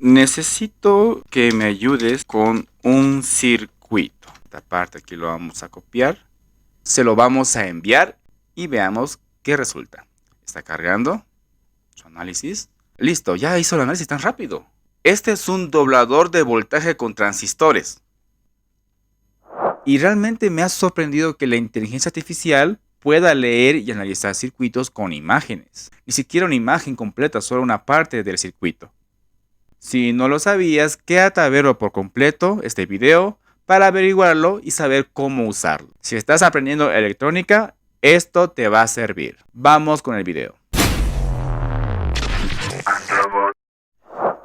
Necesito que me ayudes con un circuito. Esta parte aquí lo vamos a copiar. Se lo vamos a enviar y veamos qué resulta. Está cargando su análisis. Listo, ya hizo el análisis tan rápido. Este es un doblador de voltaje con transistores. Y realmente me ha sorprendido que la inteligencia artificial pueda leer y analizar circuitos con imágenes. Ni siquiera una imagen completa, solo una parte del circuito. Si no lo sabías, quédate a verlo por completo este video para averiguarlo y saber cómo usarlo. Si estás aprendiendo electrónica, esto te va a servir. Vamos con el video.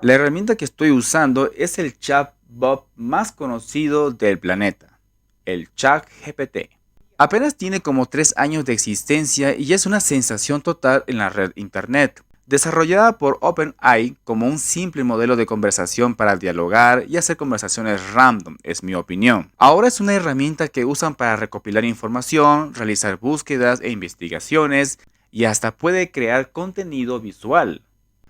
La herramienta que estoy usando es el chatbot más conocido del planeta, el ChatGPT. Apenas tiene como 3 años de existencia y es una sensación total en la red internet. Desarrollada por OpenAI como un simple modelo de conversación para dialogar y hacer conversaciones random, es mi opinión. Ahora es una herramienta que usan para recopilar información, realizar búsquedas e investigaciones y hasta puede crear contenido visual.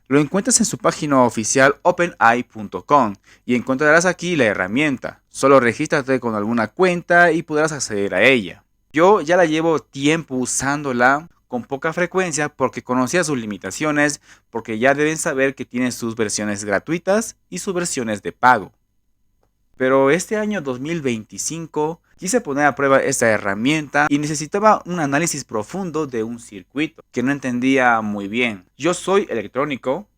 Lo encuentras en su página oficial openai.com y encontrarás aquí la herramienta. Solo regístrate con alguna cuenta y podrás acceder a ella. Yo ya la llevo tiempo usándola con poca frecuencia porque conocía sus limitaciones, porque ya deben saber que tiene sus versiones gratuitas y sus versiones de pago. Pero este año 2025 quise poner a prueba esta herramienta y necesitaba un análisis profundo de un circuito que no entendía muy bien. Yo soy electrónico,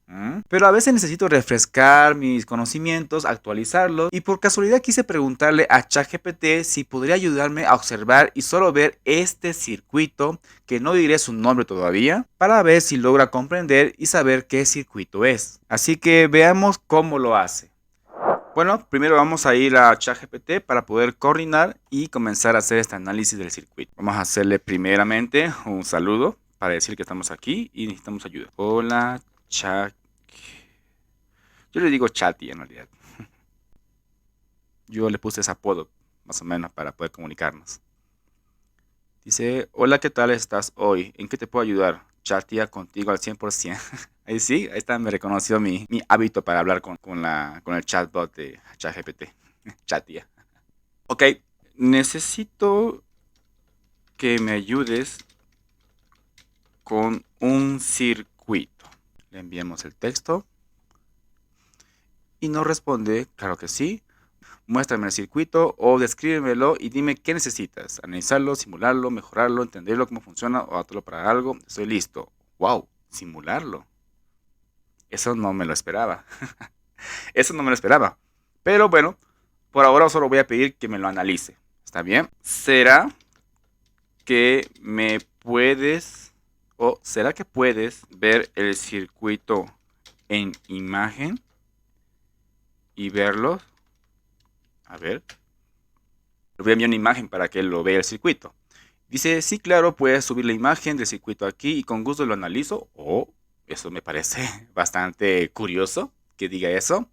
pero a veces necesito refrescar mis conocimientos, actualizarlos, y por casualidad quise preguntarle a ChatGPT si podría ayudarme a observar y solo ver este circuito, que no diré su nombre todavía, para ver si logra comprender y saber qué circuito es. Así que veamos cómo lo hace. Bueno, primero vamos a ir a ChatGPT para poder coordinar y comenzar a hacer este análisis del circuito. Vamos a hacerle primeramente un saludo para decir que estamos aquí y necesitamos ayuda. Hola, Chat. Yo le digo Chatty en realidad. Yo le puse ese apodo, más o menos, para poder comunicarnos. Dice, hola, ¿qué tal estás hoy? ¿En qué te puedo ayudar? Chatea contigo al 100%. Ahí sí, ahí está, me reconoció mi hábito para hablar con el chatbot de ChatGPT. Chatea. Ok, necesito que me ayudes con un circuito. Le enviamos el texto y nos responde, claro que sí. Muéstrame el circuito o descríbemelo y dime qué necesitas. Analizarlo, simularlo, mejorarlo, entenderlo, cómo funciona o adaptarlo para algo. Estoy listo. ¡Wow! Simularlo. Eso no me lo esperaba. Eso no me lo esperaba. Pero bueno, por ahora solo voy a pedir que me lo analice. ¿Está bien? ¿Será que me puedes o será que puedes ver el circuito en imagen y verlo? A ver. Le voy a enviar una imagen para que él lo vea el circuito. Dice, sí, claro, puedes subir la imagen del circuito aquí y con gusto lo analizo. Oh, eso me parece bastante curioso que diga eso.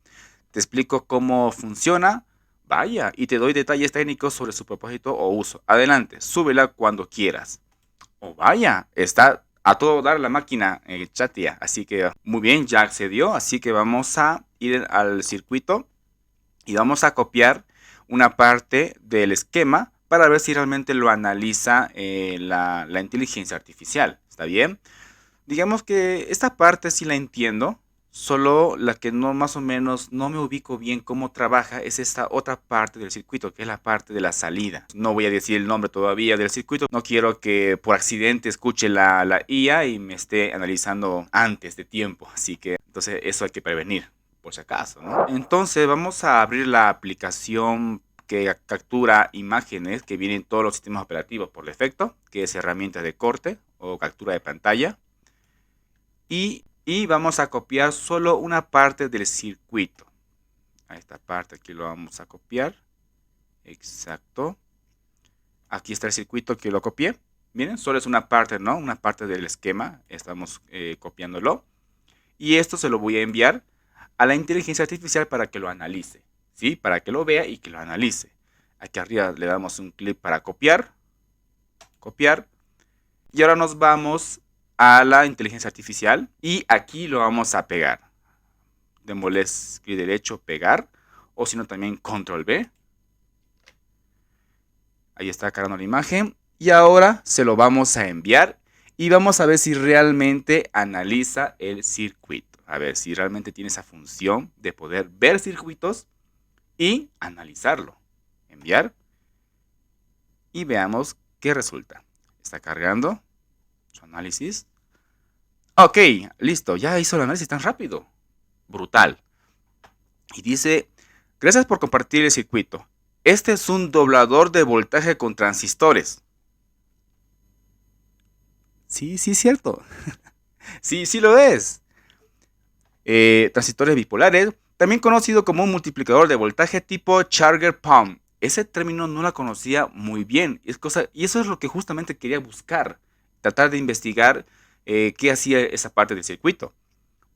Te explico cómo funciona. Vaya, y te doy detalles técnicos sobre su propósito o uso. Adelante, súbela cuando quieras. Oh, vaya, está a todo dar la máquina Chatia. Así que muy bien, ya accedió. Así que vamos a ir al circuito y vamos a copiar una parte del esquema para ver si realmente lo analiza la inteligencia artificial. ¿Está bien? Digamos que esta parte sí la entiendo, solo la que no más o menos no me ubico bien cómo trabaja es esta otra parte del circuito, que es la parte de la salida. No voy a decir el nombre todavía del circuito, no quiero que por accidente escuche la IA y me esté analizando antes de tiempo, así que entonces eso hay que prevenir, por si acaso, ¿no? Entonces vamos a abrir la aplicación que captura imágenes que vienen en todos los sistemas operativos por defecto, que es herramientas de corte o captura de pantalla. Y vamos a copiar solo una parte del circuito. A esta parte aquí lo vamos a copiar. Exacto. Aquí está el circuito que lo copié. Miren, solo es una parte, ¿no? Una parte del esquema. Estamos copiándolo. Y esto se lo voy a enviar a la inteligencia artificial para que lo analice. ¿Sí? Para que lo vea y que lo analice. Aquí arriba le damos un clic para copiar. Copiar. Y ahora nos vamos a la inteligencia artificial y aquí lo vamos a pegar. démosle clic derecho, pegar, o si no también control V. Ahí está cargando la imagen y ahora se lo vamos a enviar y vamos a ver si realmente analiza el circuito. A ver si realmente tiene esa función de poder ver circuitos y analizarlo. Enviar y veamos qué resulta. Está cargando su análisis. Ok, listo, ya hizo el análisis tan rápido. Brutal. Y dice, gracias por compartir el circuito. Este es un doblador de voltaje con transistores. Sí, sí es cierto. Sí, sí lo es. Transistores bipolares, también conocido como un multiplicador de voltaje tipo Charger Pump. Ese término no la conocía muy bien. Y eso es lo que justamente quería buscar. Tratar de investigar qué hacía esa parte del circuito.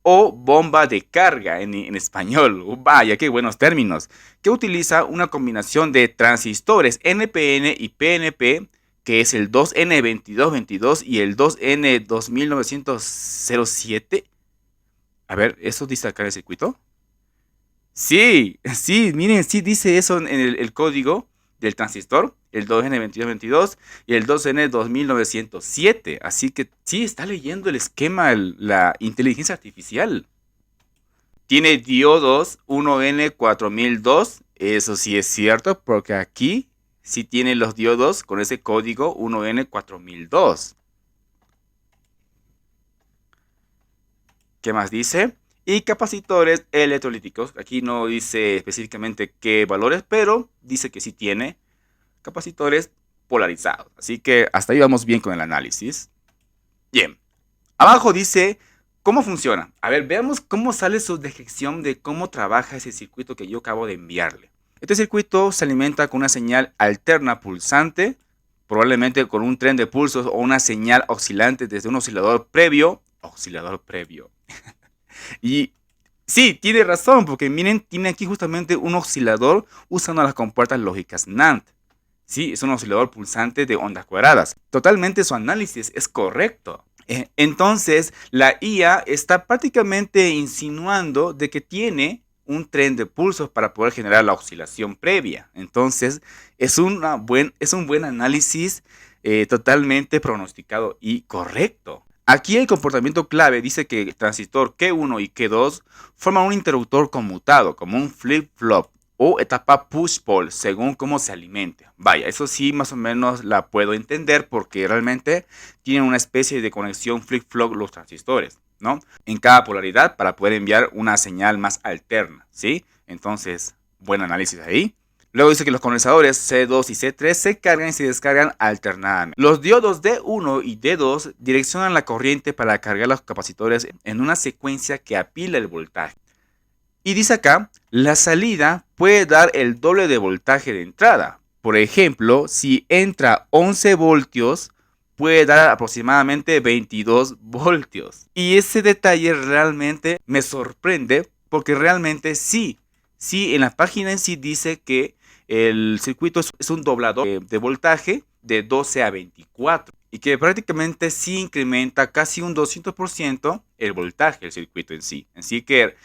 O bomba de carga en español. Vaya, qué buenos términos. Que utiliza una combinación de transistores NPN y PNP, que es el 2N2222 y el 2N2907. A ver, ¿eso dice acá en el circuito? Sí, sí, miren, sí dice eso en el código del transistor, el 2N2222 y el 2N2907. Así que sí, está leyendo el esquema, la inteligencia artificial. Tiene diodos 1N4002, eso sí es cierto, porque aquí sí tiene los diodos con ese código 1N4002. ¿Qué más dice? Y capacitores electrolíticos. Aquí no dice específicamente qué valores, pero dice que sí tiene capacitores polarizados. Así que hasta ahí vamos bien con el análisis. Bien. Abajo dice cómo funciona. A ver, veamos cómo sale su descripción de cómo trabaja ese circuito que yo acabo de enviarle. Este circuito se alimenta con una señal alterna pulsante, probablemente con un tren de pulsos o una señal oscilante desde un oscilador previo. Oscilador previo. Y sí, tiene razón, porque miren, tiene aquí justamente un oscilador usando las compuertas lógicas NAND. Sí, es un oscilador pulsante de ondas cuadradas. Totalmente su análisis es correcto. Entonces, la IA está prácticamente insinuando de que tiene un tren de pulsos para poder generar la oscilación previa. Entonces, es un buen análisis totalmente pronosticado y correcto. Aquí el comportamiento clave dice que el transistor Q1 y Q2 forman un interruptor conmutado, como un flip-flop o etapa push-pull, según cómo se alimente. Vaya, eso sí más o menos la puedo entender porque realmente tienen una especie de conexión flip-flop los transistores, ¿no? En cada polaridad para poder enviar una señal más alterna, ¿sí? Entonces, buen análisis ahí. Luego dice que los condensadores C2 y C3 se cargan y se descargan alternadamente. Los diodos D1 y D2 direccionan la corriente para cargar los capacitores en una secuencia que apila el voltaje. Y dice acá, la salida puede dar el doble de voltaje de entrada. Por ejemplo, si entra 11 voltios, puede dar aproximadamente 22 voltios. Y ese detalle realmente me sorprende porque realmente sí, en la página en sí dice que el circuito es un doblador de voltaje de 12 a 24 y que prácticamente sí incrementa casi un 200% el voltaje del circuito en sí. Así que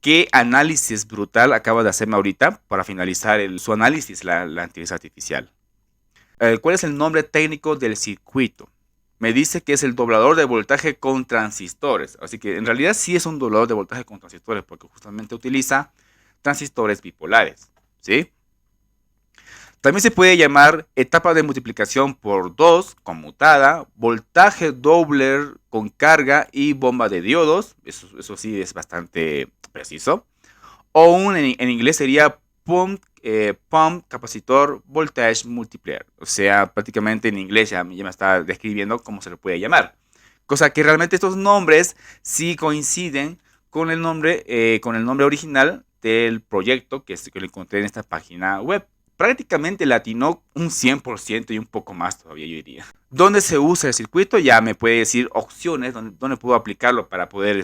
qué análisis brutal acaba de hacerme ahorita para finalizar su análisis, la inteligencia artificial. ¿Cuál es el nombre técnico del circuito? Me dice que es el doblador de voltaje con transistores. Así que en realidad sí es un doblador de voltaje con transistores porque justamente utiliza transistores bipolares, ¿sí? También se puede llamar etapa de multiplicación por 2 conmutada, voltaje Doppler con carga y bomba de diodos. Eso sí es bastante preciso. O en inglés sería pump capacitor voltage multiplier. O sea, prácticamente en inglés ya me está describiendo cómo se le puede llamar. Cosa que realmente estos nombres sí coinciden con el nombre original del proyecto que lo encontré en esta página web. Prácticamente le atinó un 100% y un poco más todavía, yo diría. ¿Dónde se usa el circuito? Ya me puede decir opciones donde puedo aplicarlo para poder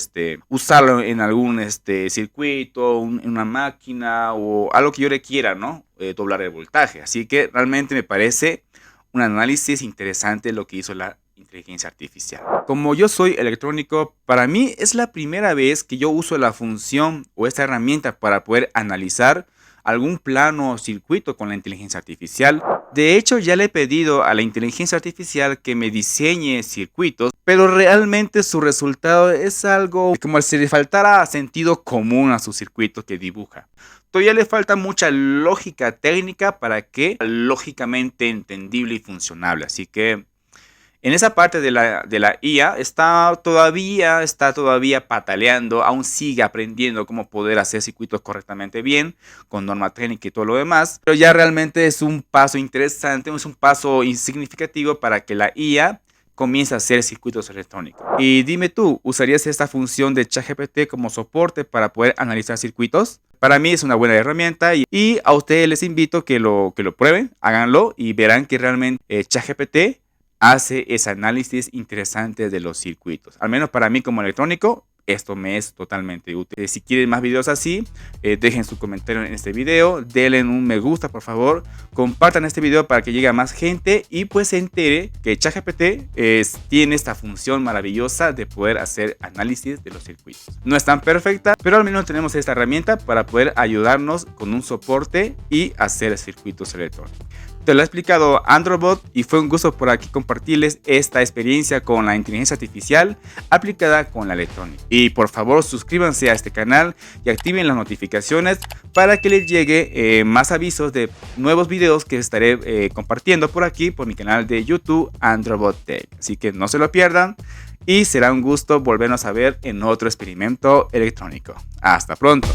usarlo en algún circuito, en una máquina o algo que yo le quiera, ¿no? Doblar el voltaje. Así que realmente me parece un análisis interesante lo que hizo la inteligencia artificial. Como yo soy electrónico, para mí es la primera vez que yo uso la función o esta herramienta para poder analizar algún plano o circuito con la inteligencia artificial. De hecho, ya le he pedido a la inteligencia artificial que me diseñe circuitos, pero realmente su resultado es algo como si le faltara sentido común a su circuito que dibuja. Todavía le falta mucha lógica técnica para que lógicamente entendible y funcionable. Así que en esa parte de la IA está todavía pataleando, aún sigue aprendiendo cómo poder hacer circuitos correctamente bien, con norma técnica y todo lo demás. Pero ya realmente es un paso interesante, es un paso significativo para que la IA comience a hacer circuitos electrónicos. Y dime tú, ¿usarías esta función de ChatGPT como soporte para poder analizar circuitos? Para mí es una buena herramienta y a ustedes les invito que lo prueben, háganlo y verán que realmente ChatGPT hace ese análisis interesante de los circuitos. Al menos para mí como electrónico, esto me es totalmente útil. Si quieren más videos así, dejen su comentario en este video, denle un me gusta por favor, compartan este video para que llegue a más gente y pues se entere que ChatGPT tiene esta función maravillosa de poder hacer análisis de los circuitos. No es tan perfecta, pero al menos tenemos esta herramienta para poder ayudarnos con un soporte y hacer circuitos electrónicos. Te lo ha explicado Androbot y fue un gusto por aquí compartirles esta experiencia con la inteligencia artificial aplicada con la electrónica. Y por favor suscríbanse a este canal y activen las notificaciones para que les llegue más avisos de nuevos videos que estaré compartiendo por aquí por mi canal de YouTube Androbot Tech. Así que no se lo pierdan y será un gusto volvernos a ver en otro experimento electrónico. Hasta pronto.